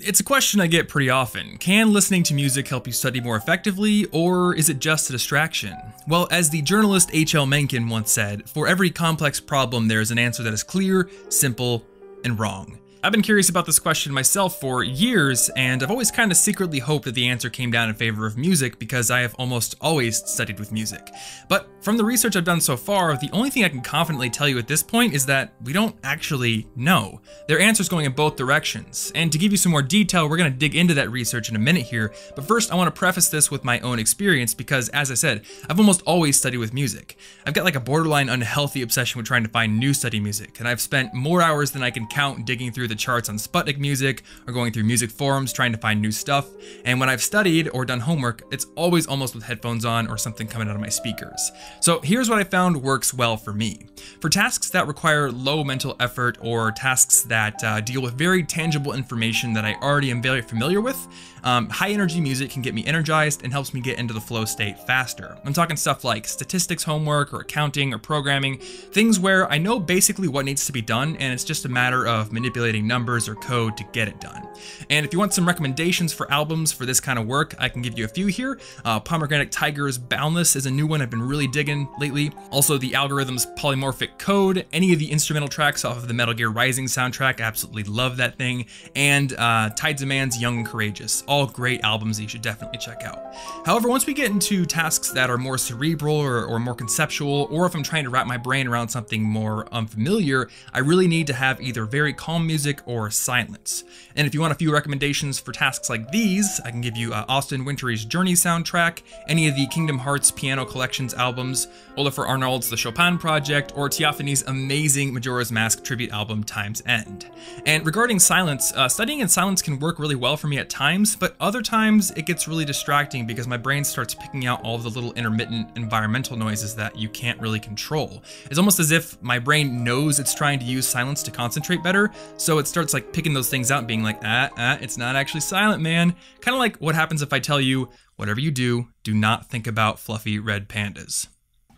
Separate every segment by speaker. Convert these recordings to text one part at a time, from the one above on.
Speaker 1: It's a question I get pretty often. Can listening to music help you study more effectively, or is it just a distraction? Well, as the journalist H.L. Mencken once said, for every complex problem there is an answer that is clear, simple, and wrong. I've been curious about this question myself for years, and I've always kind of secretly hoped that the answer came down in favor of music because I have almost always studied with music. But from the research I've done so far, the only thing I can confidently tell you at this point is that we don't actually know. There are answers going in both directions, and to give you some more detail, we're going to dig into that research in a minute here, but first I want to preface this with my own experience because, as I said, I've almost always studied with music. I've got like a borderline unhealthy obsession with trying to find new study music, and I've spent more hours than I can count digging through the charts on Sputnik Music or going through music forums trying to find new stuff. And when I've studied or done homework, it's always almost with headphones on or something coming out of my speakers. So here's what I found works well for me. For tasks that require low mental effort or tasks that deal with very tangible information that I already am very familiar with, high energy music can get me energized and helps me get into the flow state faster. I'm talking stuff like statistics homework or accounting or programming, things where I know basically what needs to be done and it's just a matter of manipulating numbers or code to get it done. And if you want some recommendations for albums for this kind of work, I can give you a few here. Pomegranate Tiger's Boundless is a new one I've been really digging lately. Also the Algorithm's Polymorphic Code, any of the instrumental tracks off of the Metal Gear Rising soundtrack, absolutely love that thing. And Tides of Man's Young and Courageous, all great albums that you should definitely check out. However, once we get into tasks that are more cerebral or more conceptual, or if I'm trying to wrap my brain around something more unfamiliar, I really need to have either very calm music or silence. And if you want a few recommendations for tasks like these, I can give you Austin Wintory's Journey soundtrack, any of the Kingdom Hearts Piano Collections albums, Olafur Arnalds' The Chopin Project, or Theophany's amazing Majora's Mask tribute album Time's End. And regarding silence, studying in silence can work really well for me at times, but other times it gets really distracting because my brain starts picking out all of the little intermittent environmental noises that you can't really control. It's almost as if my brain knows it's trying to use silence to concentrate better, so it starts like picking those things out and being like, it's not actually silent, man. Kind of like what happens if I tell you, whatever you do, do not think about fluffy red pandas.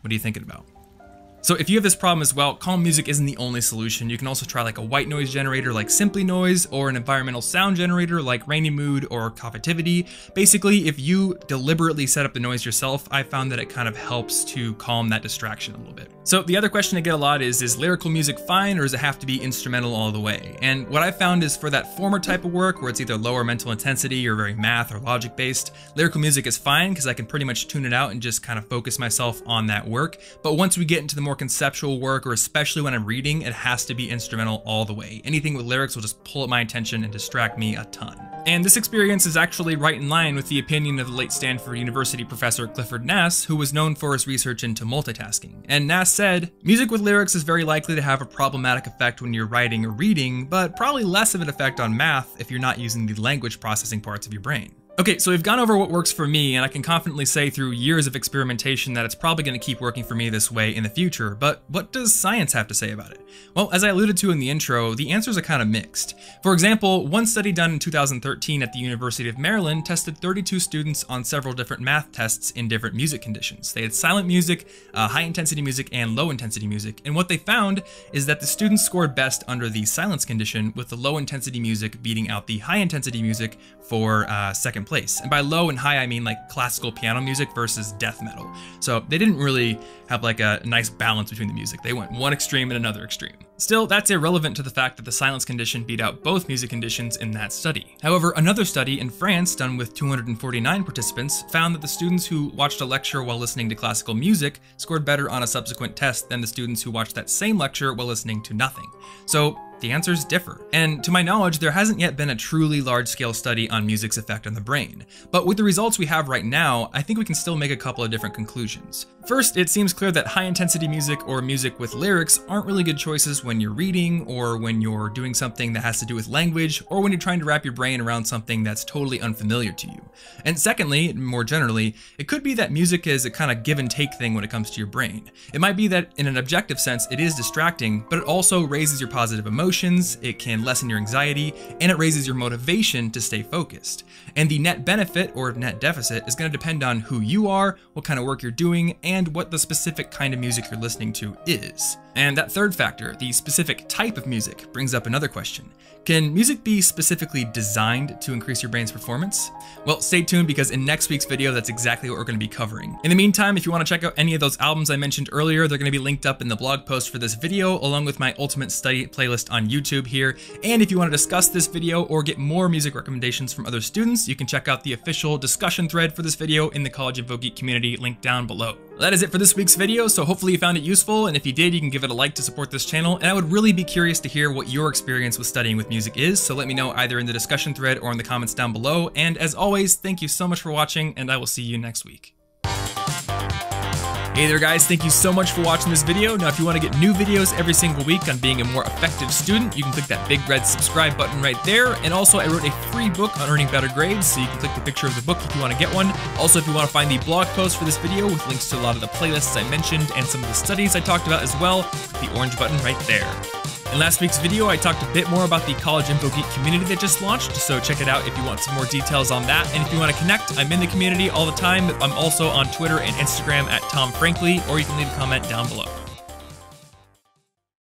Speaker 1: What are you thinking about? So if you have this problem as well, calm music isn't the only solution. You can also try like a white noise generator like Simply Noise, or an environmental sound generator like Rainy Mood or Cognitivity. Basically, if you deliberately set up the noise yourself, I found that it kind of helps to calm that distraction a little bit. So the other question I get a lot is lyrical music fine, or does it have to be instrumental all the way? And what I found is for that former type of work where it's either lower mental intensity or very math or logic based, lyrical music is fine because I can pretty much tune it out and just kind of focus myself on that work. But once we get into the more conceptual work, or especially when I'm reading, it has to be instrumental all the way. Anything with lyrics will just pull at my attention and distract me a ton. And this experience is actually right in line with the opinion of the late Stanford University professor Clifford Nass, who was known for his research into multitasking. And Nass said, music with lyrics is very likely to have a problematic effect when you're writing or reading, but probably less of an effect on math if you're not using the language processing parts of your brain. Okay, so we've gone over what works for me, and I can confidently say through years of experimentation that it's probably going to keep working for me this way in the future, but what does science have to say about it? Well, as I alluded to in the intro, the answers are kind of mixed. For example, one study done in 2013 at the University of Maryland tested 32 students on several different math tests in different music conditions. They had silent music, high-intensity music, and low-intensity music, and what they found is that the students scored best under the silence condition, with the low-intensity music beating out the high-intensity music for second place. And by low and high, I mean like classical piano music versus death metal. So they didn't really have like a nice balance between the music. They went one extreme and another extreme. Still, that's irrelevant to the fact that the silence condition beat out both music conditions in that study. However, another study in France done with 249 participants found that the students who watched a lecture while listening to classical music scored better on a subsequent test than the students who watched that same lecture while listening to nothing. So the answers differ. And to my knowledge, there hasn't yet been a truly large-scale study on music's effect on the brain. But with the results we have right now, I think we can still make a couple of different conclusions. First, it seems clear that high-intensity music or music with lyrics aren't really good choices when you're reading, or when you're doing something that has to do with language, or when you're trying to wrap your brain around something that's totally unfamiliar to you. And secondly, more generally, it could be that music is a kind of give and take thing when it comes to your brain. It might be that in an objective sense, it is distracting, but it also raises your positive emotions, it can lessen your anxiety, and it raises your motivation to stay focused. And the net benefit or net deficit is going to depend on who you are, what kind of work you're doing, and what the specific kind of music you're listening to is. And that third factor, the specific type of music, brings up another question. Can music be specifically designed to increase your brain's performance? Well, stay tuned because in next week's video, that's exactly what we're going to be covering. In the meantime, if you want to check out any of those albums I mentioned earlier, they're going to be linked up in the blog post for this video, along with my Ultimate Study playlist on YouTube here. And if you want to discuss this video or get more music recommendations from other students, you can check out the official discussion thread for this video in the College Info Geek community linked down below. That is it for this week's video, so hopefully you found it useful, and if you did, you can give it a like to support this channel, and I would really be curious to hear what your experience with studying with music is, so let me know either in the discussion thread or in the comments down below, and as always, thank you so much for watching, and I will see you next week. Hey there guys, thank you so much for watching this video. Now if you want to get new videos every single week on being a more effective student, you can click that big red subscribe button right there. And also I wrote a free book on earning better grades, so you can click the picture of the book if you want to get one. Also, if you want to find the blog post for this video with links to a lot of the playlists I mentioned and some of the studies I talked about as well, click the orange button right there. In last week's video, I talked a bit more about the College Info Geek community that just launched, so check it out if you want some more details on that. And if you want to connect, I'm in the community all the time. I'm also on Twitter and Instagram at Tom Frankly, or you can leave a comment down below.